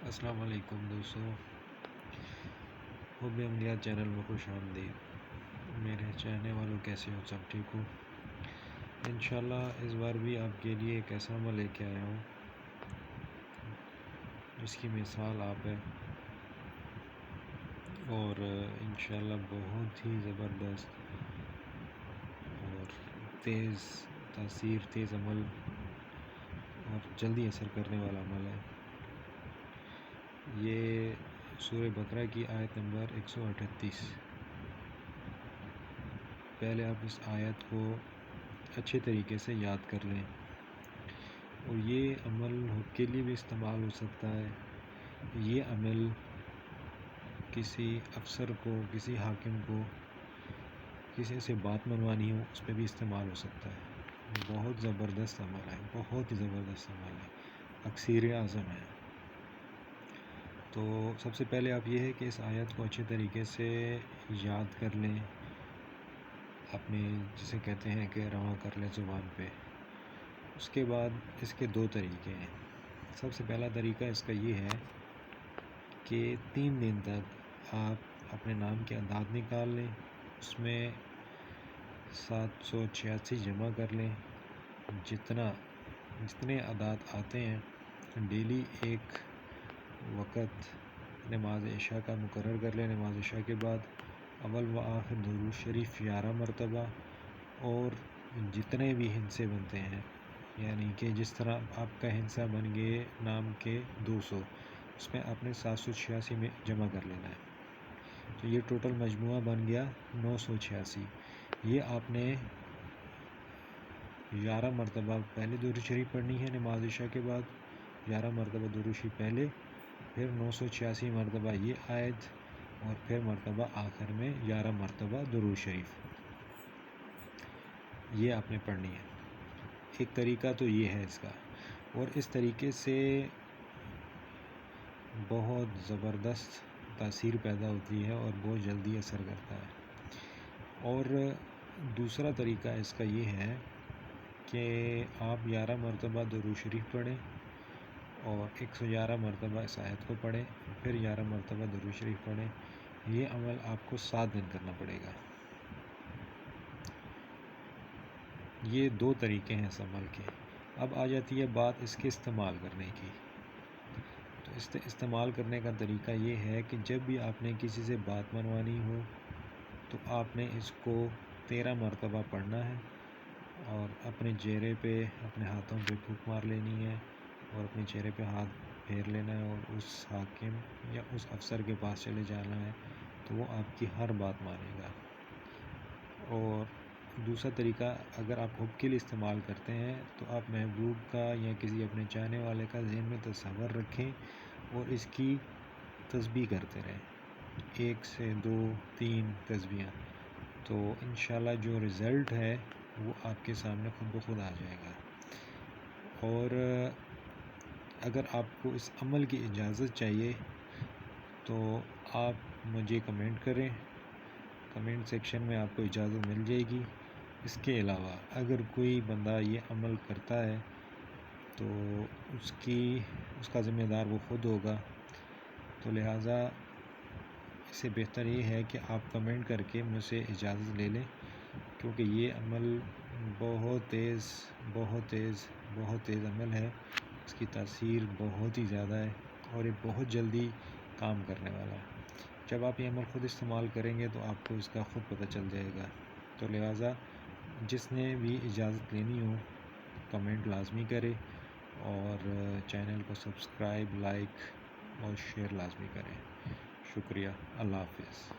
السلام علیکم دوستوں، حب عملیات چینل میں خوش آمدید۔ میرے چاہنے والوں کیسے ہو؟ سب ٹھیک ہو؟ انشاءاللہ اس بار بھی آپ کے لیے ایک ایسا عمل لے کے آیا ہوں جس کی مثال آپ ہے، اور انشاءاللہ بہت ہی زبردست اور تیز تاثیر، تیز عمل اور جلدی اثر کرنے والا عمل ہے۔ یہ سورہ بقرہ کی آیت نمبر 138۔ پہلے آپ اس آیت کو اچھے طریقے سے یاد کر لیں، اور یہ عمل حب کے لیے بھی استعمال ہو سکتا ہے۔ یہ عمل کسی افسر کو، کسی حاکم کو، کسی سے بات منوانی ہو، اس پہ بھی استعمال ہو سکتا ہے۔ بہت زبردست عمل ہے، بہت ہی زبردست عمل ہے، اکسیر اعظم ہے۔ تو سب سے پہلے آپ یہ ہے کہ اس آیت کو اچھے طریقے سے یاد کر لیں، اپنے جسے کہتے ہیں کہ رواں کر لیں زبان پہ۔ اس کے بعد اس کے دو طریقے ہیں۔ سب سے پہلا طریقہ اس کا یہ ہے کہ 3 دن تک آپ اپنے نام کے اعداد نکال لیں، اس میں 786 جمع کر لیں۔ جتنے اعداد آتے ہیں ڈیلی ایک وقت نماز عشاء کا مقرر کر لیں۔ نماز عشاء کے بعد اول و آخر درود شریف 11 مرتبہ، اور جتنے بھی ہندسے بنتے ہیں، یعنی کہ جس طرح آپ کا ہندسہ بن گئے نام کے 200، اس میں آپ نے 786 میں جمع کر لینا ہے۔ تو یہ ٹوٹل مجموعہ بن گیا 986۔ یہ آپ نے 11 مرتبہ پہلے درود شریف پڑھنی ہے نماز عشاء کے بعد، 11 مرتبہ درود شریف پہلے، پھر 986 مرتبہ یہ آیت، اور پھر مرتبہ آخر میں 11 مرتبہ درود شریف، یہ آپ نے پڑھنی ہے۔ ایک طریقہ تو یہ ہے اس کا، اور اس طریقے سے بہت زبردست تاثیر پیدا ہوتی ہے اور بہت جلدی اثر کرتا ہے۔ اور دوسرا طریقہ اس کا یہ ہے کہ آپ 11 مرتبہ درود شریف پڑھیں اور 111 مرتبہ اس آیت کو پڑھیں، پھر 11 مرتبہ درود شریف پڑھیں۔ یہ عمل آپ کو 7 دن کرنا پڑے گا۔ یہ 2 طریقے ہیں اس عمل کے۔ اب آ جاتی ہے بات اس کے استعمال کرنے کی۔ تو استعمال کرنے کا طریقہ یہ ہے کہ جب بھی آپ نے کسی سے بات منوانی ہو تو آپ نے اس کو 13 مرتبہ پڑھنا ہے، اور اپنے چہرے پہ، اپنے ہاتھوں پہ پھونک مار لینی ہے، اور اپنے چہرے پہ ہاتھ پھیر لینا ہے، اور اس حاکم یا اس افسر کے پاس چلے جانا ہے، تو وہ آپ کی ہر بات مانے گا۔ اور دوسرا طریقہ اگر آپ حب کے لیے استعمال کرتے ہیں تو آپ محبوب کا یا کسی اپنے چاہنے والے کا ذہن میں تصور رکھیں اور اس کی تسبیح کرتے رہیں، 1 سے 2 3 تسبیحاں، تو انشاءاللہ جو رزلٹ ہے وہ آپ کے سامنے خود بخود آ جائے گا۔ اور اگر آپ کو اس عمل کی اجازت چاہیے تو آپ مجھے کمنٹ کریں، کمنٹ سیکشن میں آپ کو اجازت مل جائے گی۔ اس کے علاوہ اگر کوئی بندہ یہ عمل کرتا ہے تو اس کا ذمہ دار وہ خود ہوگا، تو لہٰذا اس سے بہتر یہ ہے کہ آپ کمنٹ کر کے مجھ سے اجازت لے لیں، کیونکہ یہ عمل بہت تیز بہت تیز بہت تیز عمل ہے۔ اس کی تاثیر بہت ہی زیادہ ہے، اور یہ بہت جلدی کام کرنے والا ہے۔ جب آپ یہ عمل خود استعمال کریں گے تو آپ کو اس کا خود پتہ چل جائے گا۔ تو لہٰذا جس نے بھی اجازت لینی ہو کمنٹ لازمی کرے، اور چینل کو سبسکرائب، لائک اور شیئر لازمی کریں۔ شکریہ، اللہ حافظ۔